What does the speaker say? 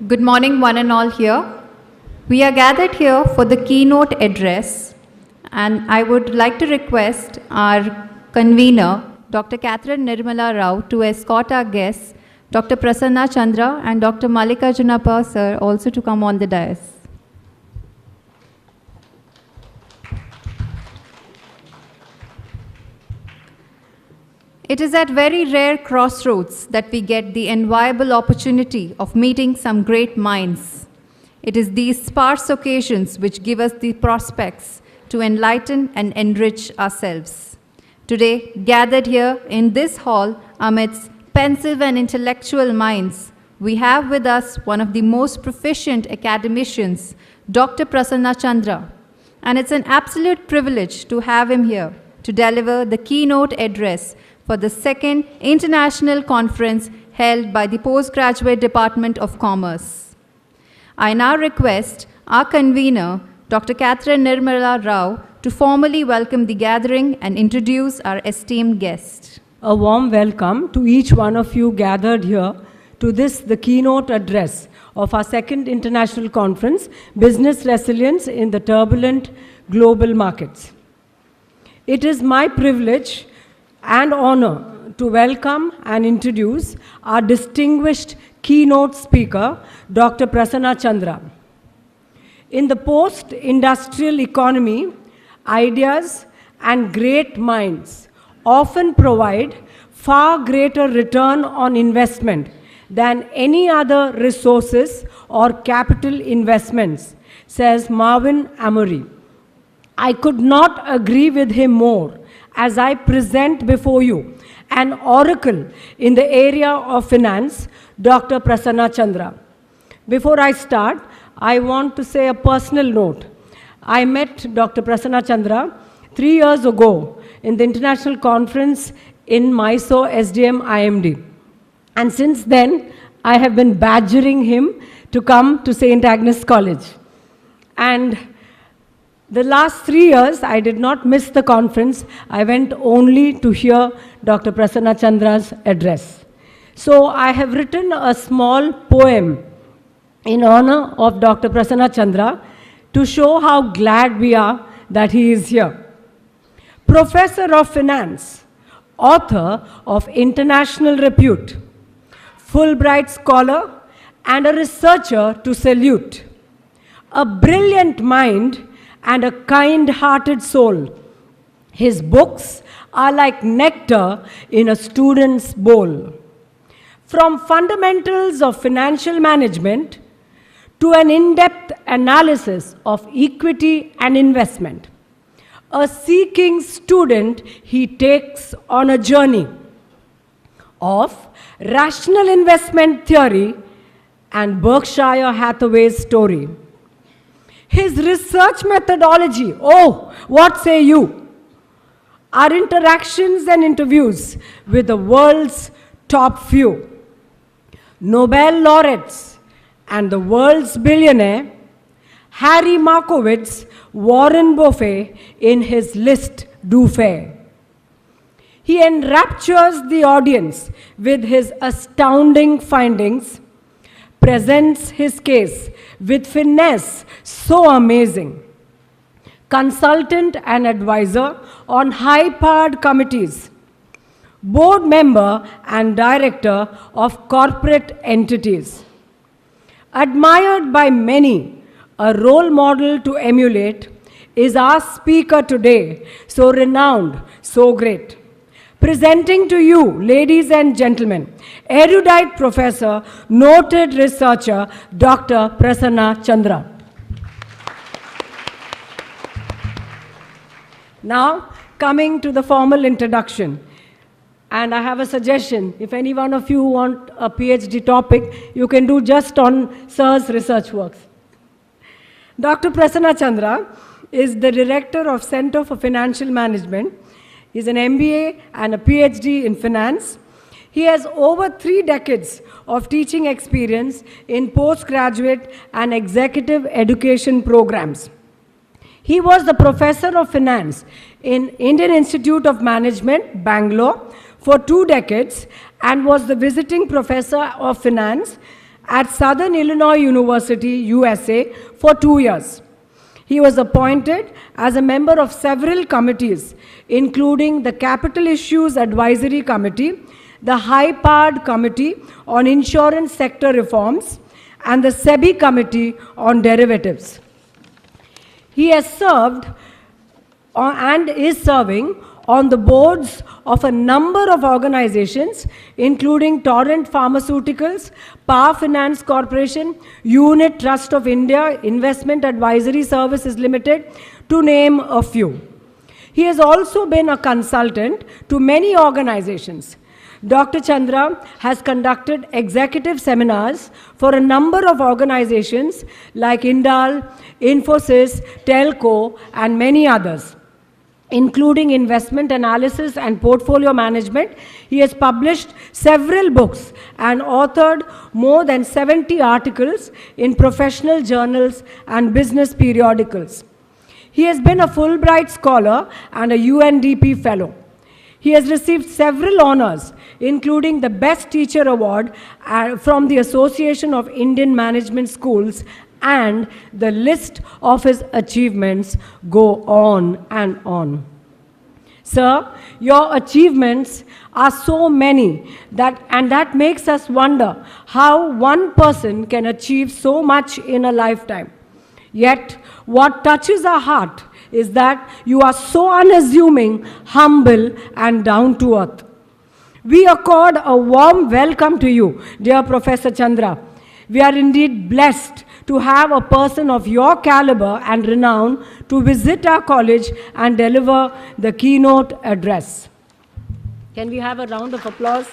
Good morning, one and all here. We are gathered here for the keynote address, and I would like to request our convener, Dr. Catherine Nirmala Rao, to escort our guests, Dr. Prasanna Chandra and Dr. Mallikarjunappa sir, also to come on the dais. It is at very rare crossroads that we get the enviable opportunity of meeting some great minds. It is these sparse occasions which give us the prospects to enlighten and enrich ourselves. Today, gathered here in this hall amidst pensive and intellectual minds, we have with us one of the most proficient academicians, Dr. Prasanna Chandra. And it's an absolute privilege to have him here to deliver the keynote address for the second international conference held by the Postgraduate Department of Commerce. I now request our convener, Dr. Catherine Nirmala Rao, to formally welcome the gathering and introduce our esteemed guest. A warm welcome to each one of you gathered here to this, the keynote address of our second international conference, Business Resilience in the Turbulent Global Markets. It is my privilege and honor to welcome and introduce our distinguished keynote speaker, Dr. Prasanna Chandra. In the post-industrial economy, ideas and great minds often provide far greater return on investment than any other resources or capital investments, says Marvin Amory. I could not agree with him more as I present before you an oracle in the area of finance, Dr. Prasanna Chandra. Before I start, I want to say a personal note. I met Dr. Prasanna Chandra 3 years ago in the international conference in Mysore SDM IMD. And since then, I have been badgering him to come to St. Agnes College. And the last 3 years, I did not miss the conference. I went only to hear Dr. Prasanna Chandra's address. So I have written a small poem in honor of Dr. Prasanna Chandra to show how glad we are that he is here. Professor of Finance, author of international repute, Fulbright scholar, and a researcher to salute. A brilliant mind and a kind-hearted soul. His books are like nectar in a student's bowl. From fundamentals of financial management to an in-depth analysis of equity and investment, a seeking student he takes on a journey of rational investment theory and Berkshire Hathaway's story. His research methodology, oh, what say you? Our interactions and interviews with the world's top few, Nobel laureates and the world's billionaire, Harry Markowitz, Warren Buffett in his list do fare. He enraptures the audience with his astounding findings, presents his case with finesse so amazing. Consultant and advisor on high-powered committees, board member and director of corporate entities. Admired by many, a role model to emulate, is our speaker today, so renowned, so great. Presenting to you, ladies and gentlemen, erudite professor, noted researcher, Dr. Prasanna Chandra. Now, coming to the formal introduction. And I have a suggestion. If any one of you want a PhD topic, you can do just on Sir's research works. Dr. Prasanna Chandra is the director of Center for Financial Management. He's an MBA and a PhD in finance. He has over 3 decades of teaching experience in postgraduate and executive education programs. He was the professor of finance in Indian Institute of Management, Bangalore, for 2 decades and was the visiting professor of finance at Southern Illinois University, USA, for 2 years. He was appointed as a member of several committees, including the Capital Issues Advisory Committee, the High-Powered Committee on Insurance Sector Reforms, and the SEBI Committee on Derivatives. He has served and is serving on the boards of a number of organizations, including Torrent Pharmaceuticals, Power Finance Corporation, Unit Trust of India, Investment Advisory Services Limited, to name a few. He has also been a consultant to many organizations. Dr. Chandra has conducted executive seminars for a number of organizations like Indal, Infosys, Telco, and many others, including investment analysis and portfolio management. He has published several books and authored more than 70 articles in professional journals and business periodicals. He has been a Fulbright Scholar and a UNDP Fellow. He has received several honors, including the Best Teacher Award from the Association of Indian Management Schools, and the list of his achievements go on and on. Sir, your achievements are so many that makes us wonder how one person can achieve so much in a lifetime. Yet, what touches our heart is that you are so unassuming, humble, and down to earth. We accord a warm welcome to you, dear Professor Chandra. We are indeed blessed to have a person of your caliber and renown to visit our college and deliver the keynote address. Can we have a round of applause?